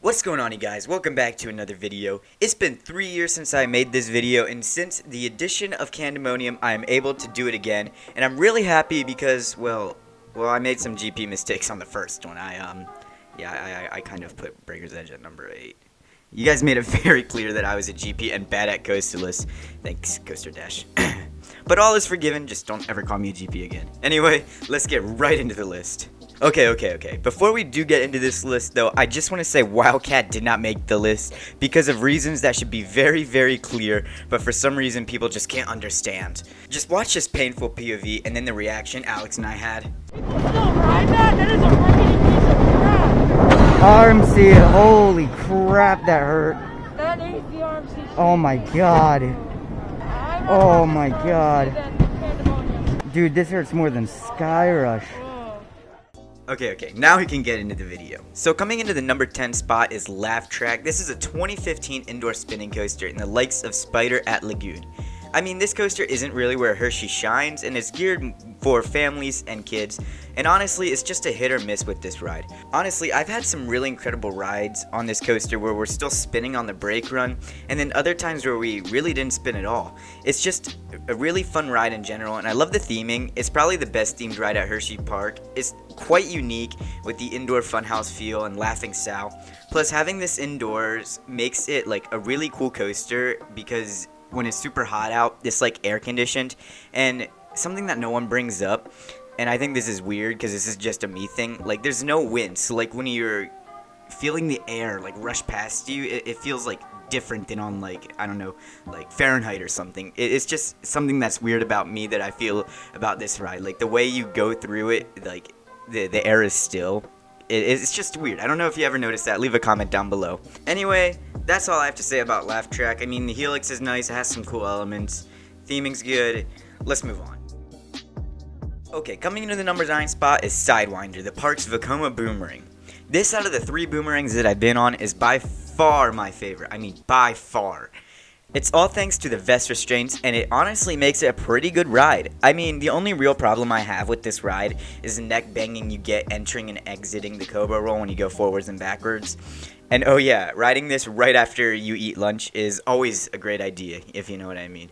What's going on, you guys? Welcome back to another video. It's been 3 years since I made this video, and since the addition of Candemonium, I am able to do it again. And I'm really happy because, well, I made some GP mistakes on the first one. I kind of put Breaker's Edge at number 8. You guys made it very clear that I was a GP and bad at Coasterless. Thanks, Coaster Dash. But all is forgiven, just don't ever call me a GP again. Anyway, let's get right into the list. Okay. Before we do get into this list, though, I just want to say Wildcat did not make the list because of reasons that should be very, very clear, but for some reason people just can't understand. Just watch this painful POV and then the reaction Alex and I had. People still ride that? That is a rickety piece of crap. RMC, holy crap, that hurt. That is the RMC. Oh my god. Oh my god. Dude, this hurts more than Skyrush. Okay, now we can get into the video. So coming into the number 10 spot is Laugh Track. This is a 2015 indoor spinning coaster in the likes of Spider at Lagoon. I mean, this coaster isn't really where Hershey shines, and it's geared for families and kids, and honestly, it's just a hit or miss with this ride. Honestly, I've had some really incredible rides on this coaster where we're still spinning on the brake run, and then other times where we really didn't spin at all. It's just a really fun ride in general, and I love the theming. It's probably the best themed ride at Hersheypark. It's quite unique with the indoor funhouse feel and Laughing Sal. Plus, having this indoors makes it like a really cool coaster because when it's super hot out, it's like air conditioned, and something that no one brings up, and I think this is weird because this is just a me thing, like there's no wind, so like when you're feeling the air like rush past you, it feels like different than on like, I don't know, like Fahrenheit or something. It's just something that's weird about me that I feel about this ride, like the way you go through it, like the air is still. It's just weird. I don't know if you ever noticed that. Leave a comment down below. Anyway, that's all I have to say about Laugh Track. I mean, the Helix is nice. It has some cool elements. Theming's good. Let's move on. Okay, coming into the number 9 spot is Sidewinder, the park's Vekoma boomerang. This out of the 3 boomerangs that I've been on is by far my favorite. I mean, by far. It's all thanks to the vest restraints, and it honestly makes it a pretty good ride. I mean, the only real problem I have with this ride is the neck banging you get entering and exiting the Cobra roll when you go forwards and backwards. And oh yeah, riding this right after you eat lunch is always a great idea, if you know what I mean.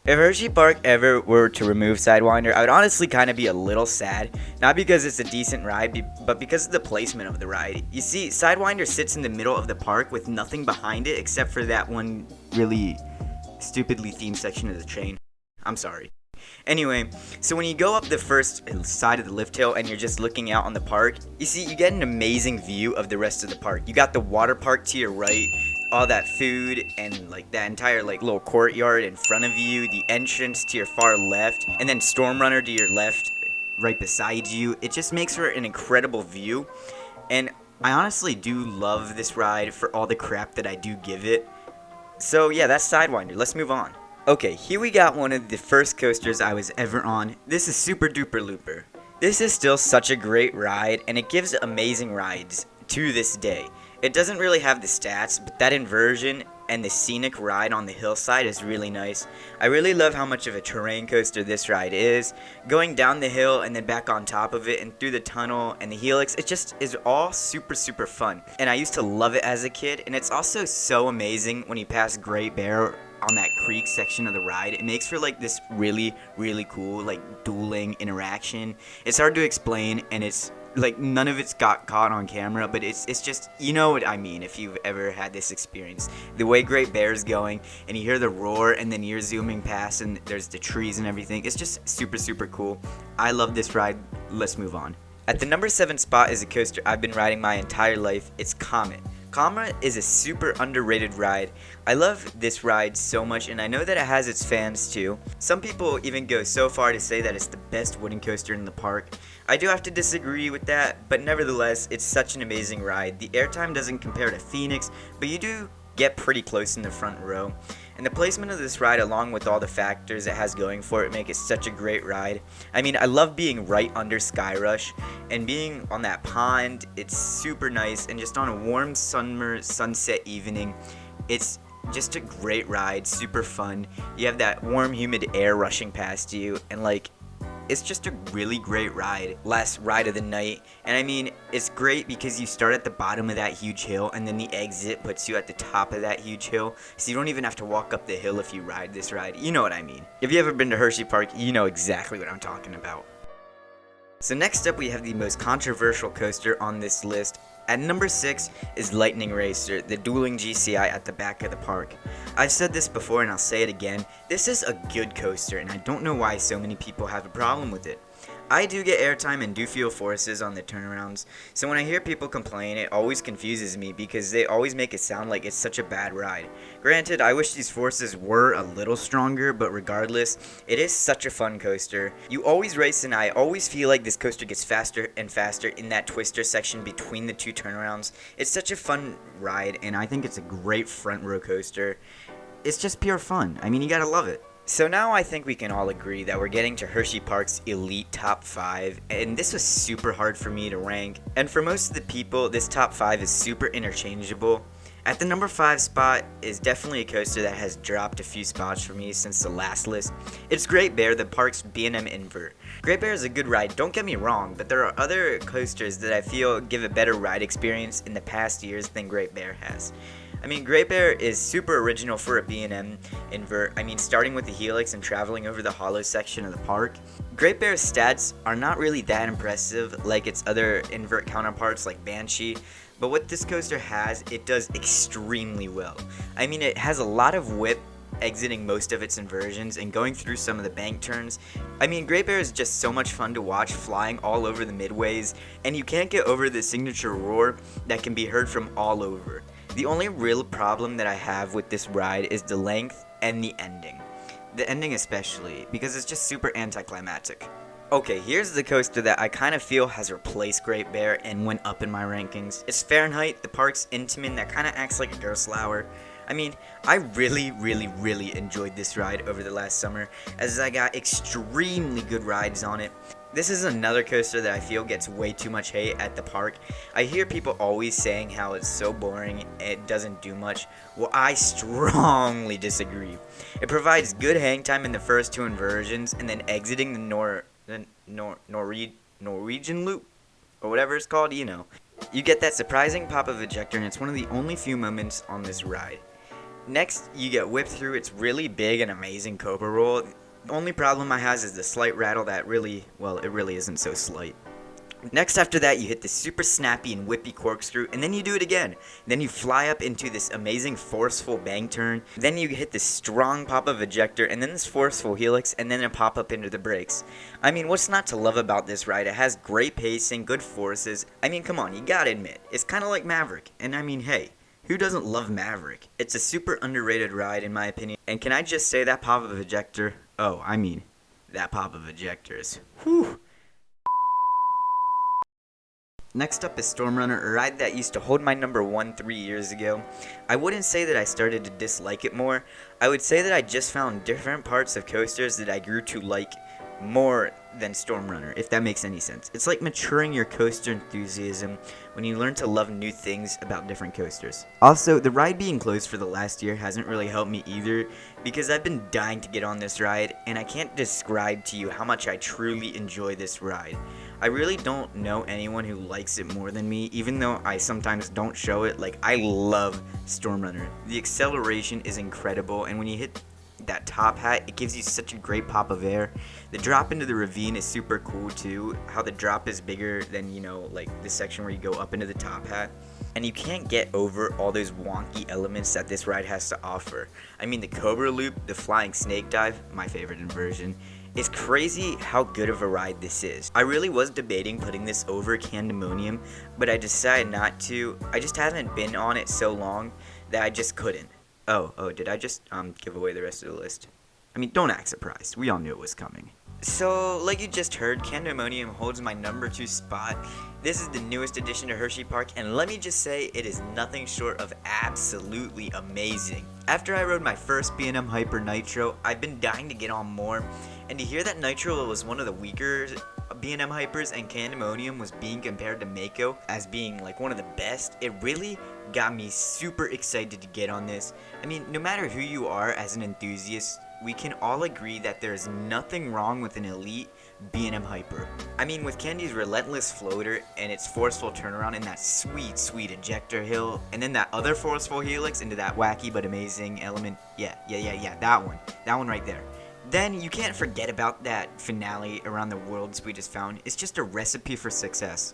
If Hersheypark ever were to remove Sidewinder, I would honestly kind of be a little sad. Not because it's a decent ride, but because of the placement of the ride. You see, Sidewinder sits in the middle of the park with nothing behind it except for that one really stupidly themed section of the train. I'm sorry. Anyway, so when you go up the first side of the lift hill and you're just looking out on the park, you see, you get an amazing view of the rest of the park. You got the water park to your right, all that food and like that entire like little courtyard in front of you, the entrance to your far left, and then Stormrunner to your left right beside you. It just makes for an incredible view, and I honestly do love this ride for all the crap that I do give it. So yeah, that's Sidewinder. Let's move on. Okay, here we got one of the first coasters I was ever on. This is Super Duper Looper. This is still such a great ride, and it gives amazing rides to this day. It doesn't really have the stats, but that inversion and the scenic ride on the hillside is really nice. I really love how much of a terrain coaster this ride is. Going down the hill and then back on top of it and through the tunnel and the helix, it just is all super fun. And I used to love it as a kid, and it's also so amazing when you pass Great Bear on that creek section of the ride. It makes for like this really cool like dueling interaction. It's hard to explain, and it's like none of it's got caught on camera, but it's just, you know what I mean if you've ever had this experience. The way Great Bear's going and you hear the roar and then you're zooming past and there's the trees and everything. It's just super cool. I love this ride. Let's move on. At the number 7 spot is a coaster I've been riding my entire life. It's Comet. Comet is a super underrated ride. I love this ride so much, and I know that it has its fans too. Some people even go so far to say that it's the best wooden coaster in the park. I do have to disagree with that, but nevertheless, it's such an amazing ride. The airtime doesn't compare to Phoenix, but you do get pretty close in the front row. And the placement of this ride, along with all the factors it has going for it, make it such a great ride. I mean, I love being right under Skyrush, and being on that pond, it's super nice, and just on a warm summer sunset evening, it's just a great ride, super fun. You have that warm, humid air rushing past you, and like, it's just a really great ride. Last ride of the night. And I mean, it's great because you start at the bottom of that huge hill and then the exit puts you at the top of that huge hill. So you don't even have to walk up the hill if you ride this ride. You know what I mean. If you ever been to Hersheypark, you know exactly what I'm talking about. So next up we have the most controversial coaster on this list. At number 6 is Lightning Racer, the dueling GCI at the back of the park. I've said this before and I'll say it again, this is a good coaster and I don't know why so many people have a problem with it. I do get airtime and do feel forces on the turnarounds, so when I hear people complain, it always confuses me because they always make it sound like it's such a bad ride. Granted, I wish these forces were a little stronger, but regardless, it is such a fun coaster. You always race and I always feel like this coaster gets faster and faster in that twister section between the two turnarounds. It's such a fun ride and I think it's a great front row coaster. It's just pure fun. I mean, you gotta love it. So now I think we can all agree that we're getting to Hersheypark's elite top 5, and this was super hard for me to rank, and for most of the people, this top 5 is super interchangeable. At the number 5 spot is definitely a coaster that has dropped a few spots for me since the last list. It's Great Bear, the park's B&M invert. Great Bear is a good ride, don't get me wrong, but there are other coasters that I feel give a better ride experience in the past years than Great Bear has. I mean, Great Bear is super original for a B&M invert. I mean, starting with the helix and traveling over the hollow section of the park. Great Bear's stats are not really that impressive like its other invert counterparts like Banshee, but what this coaster has, it does extremely well. I mean, it has a lot of whip exiting most of its inversions and going through some of the bank turns. I mean, Great Bear is just so much fun to watch flying all over the midways, and you can't get over the signature roar that can be heard from all over. The only real problem that I have with this ride is the length and the ending. The ending especially, because it's just super anticlimactic. Okay, here's the coaster that I kind of feel has replaced Great Bear and went up in my rankings. It's Fahrenheit, the park's Intamin that kind of acts like a Gerstlauer. I mean, I really enjoyed this ride over the last summer, as I got extremely good rides on it. This is another coaster that I feel gets way too much hate at the park. I hear people always saying how it's so boring and it doesn't do much. Well, I strongly disagree. It provides good hang time in the first 2 inversions, and then exiting the Norwegian loop, or whatever it's called, you know. You get that surprising pop of ejector, and it's one of the only few moments on this ride. Next, you get whipped through its really big and amazing Cobra roll. The only problem I have is the slight rattle that really isn't so slight. Next after that, you hit the super snappy and whippy corkscrew, and then you do it again. Then you fly up into this amazing forceful bank turn. Then you hit this strong pop of ejector, and then this forceful helix, and then a pop up into the brakes. I mean, what's not to love about this ride? It has great pacing, good forces. I mean, come on, you gotta admit, it's kind of like Maverick. And I mean, hey, who doesn't love Maverick? It's a super underrated ride in my opinion. And can I just say that pop of ejector? Oh, I mean, that pop of ejector is whew. Next up is Stormrunner, a ride that used to hold my number 1 3 years ago. I wouldn't say that I started to dislike it more. I would say that I just found different parts of coasters that I grew to like more than Stormrunner, if that makes any sense. It's like maturing your coaster enthusiasm when you learn to love new things about different coasters. Also, the ride being closed for the last year hasn't really helped me either, because I've been dying to get on this ride, and I can't describe to you how much I truly enjoy this ride. I really don't know anyone who likes it more than me, even though I sometimes don't show it. Like, I love Stormrunner. The acceleration is incredible, and when you hit that top hat, it gives you such a great pop of air. The drop into the ravine is super cool too, how the drop is bigger than, you know, like the section where you go up into the top hat. And you can't get over all those wonky elements that this ride has to offer. I mean, the Cobra Loop, the flying snake dive, my favorite inversion. It's crazy how good of a ride this is. I really was debating putting this over Candymonium, but I decided not to. I just haven't been on it so long that I just couldn't. Oh, did I just give away the rest of the list? I mean, don't act surprised. We all knew it was coming. So, like you just heard, Candemonium holds my number 2 spot. This is the newest addition to Hersheypark, and let me just say, it is nothing short of absolutely amazing. After I rode my first B&M Hyper Nitro, I've been dying to get on more, and to hear that Nitro was one of the weaker B&M Hypers and Candemonium was being compared to Mako as being like one of the best, it really got me super excited to get on this. I mean, no matter who you are as an enthusiast, we can all agree that there is nothing wrong with an elite B&M Hyper. I mean, with Candy's relentless floater and its forceful turnaround in that sweet, sweet ejector hill, and then that other forceful helix into that wacky but amazing element. Yeah, that one right there. Then you can't forget about that finale around the worlds we just found. It's just a recipe for success.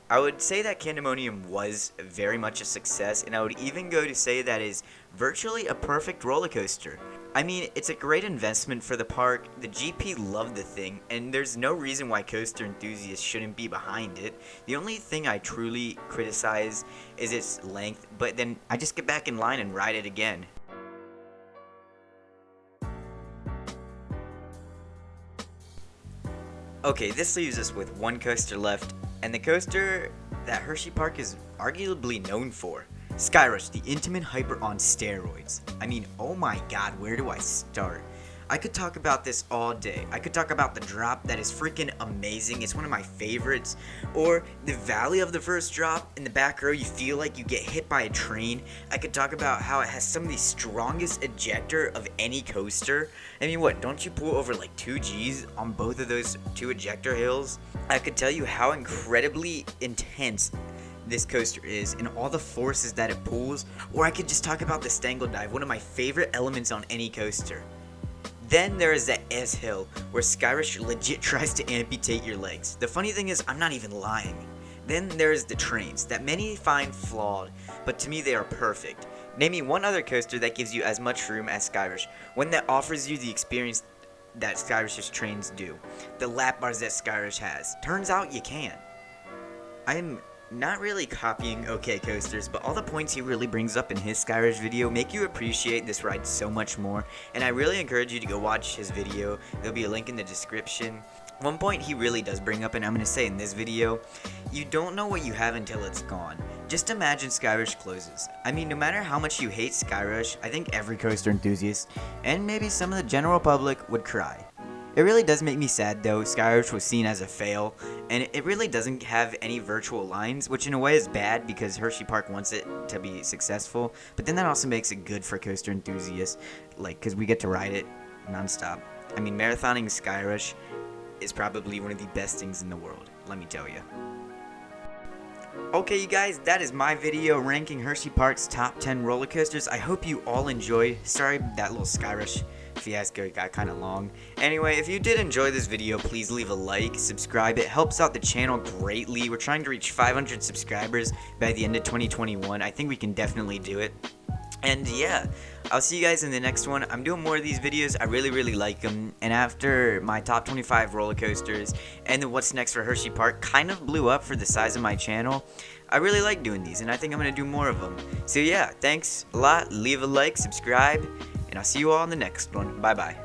I would say that Candemonium was very much a success, and I would even go to say that is virtually a perfect roller coaster. I mean, it's a great investment for the park, the GP loved the thing, and there's no reason why coaster enthusiasts shouldn't be behind it. The only thing I truly criticize is its length, but then I just get back in line and ride it again. Okay, this leaves us with one coaster left, and the coaster that Hersheypark is arguably known for. Skyrush, the Intimate Hyper on steroids. I mean, oh my god, where do I start? I could talk about this all day. I could talk about the drop that is freaking amazing. It's one of my favorites. Or the valley of the first drop. In the back row, you feel like you get hit by a train. I could talk about how it has some of the strongest ejector of any coaster. I mean, what, don't you pull over like 2 Gs on both of those 2 ejector hills? I could tell you how incredibly intense this coaster is and all the forces that it pulls. Or I could just talk about the Stangle Dive, one of my favorite elements on any coaster. Then there is that S-Hill, where Skyrush legit tries to amputate your legs. The funny thing is, I'm not even lying. Then there's the trains, that many find flawed, but to me they are perfect. Name me one other coaster that gives you as much room as Skyrush, one that offers you the experience that Skyrush's trains do. The lap bars that Skyrush has. Turns out you can. I'm not really copying OK Coasters, but all the points he really brings up in his Skyrush video make you appreciate this ride so much more, and I really encourage you to go watch his video. There'll be a link in the description. One point he really does bring up, and I'm going to say in this video, you don't know what you have until it's gone. Just imagine Skyrush closes. I mean, no matter how much you hate Skyrush, I think every coaster enthusiast, and maybe some of the general public, would cry. It really does make me sad though. Skyrush was seen as a fail, and it really doesn't have any virtual lines, which in a way is bad because Hersheypark wants it to be successful, but then that also makes it good for coaster enthusiasts, like, because we get to ride it non-stop. I mean, marathoning Skyrush is probably one of the best things in the world, let me tell you. Okay, you guys, that is my video ranking Hersheypark's top 10 roller coasters. I hope you all enjoyed. Sorry that little Skyrush fiasco got kind of long. Anyway, if you did enjoy this video, please leave a like, subscribe. It helps out the channel greatly. We're trying to reach 500 subscribers by the end of 2021. I think we can definitely do it. And yeah, I'll see you guys in the next one. I'm doing more of these videos. I really like them. And after my top 25 roller coasters and then what's next for Hersheypark kind of blew up for the size of my channel, I really like doing these, and I think I'm going to do more of them. So yeah, thanks a lot. Leave a like, subscribe, and I'll see you all in the next one. Bye-bye.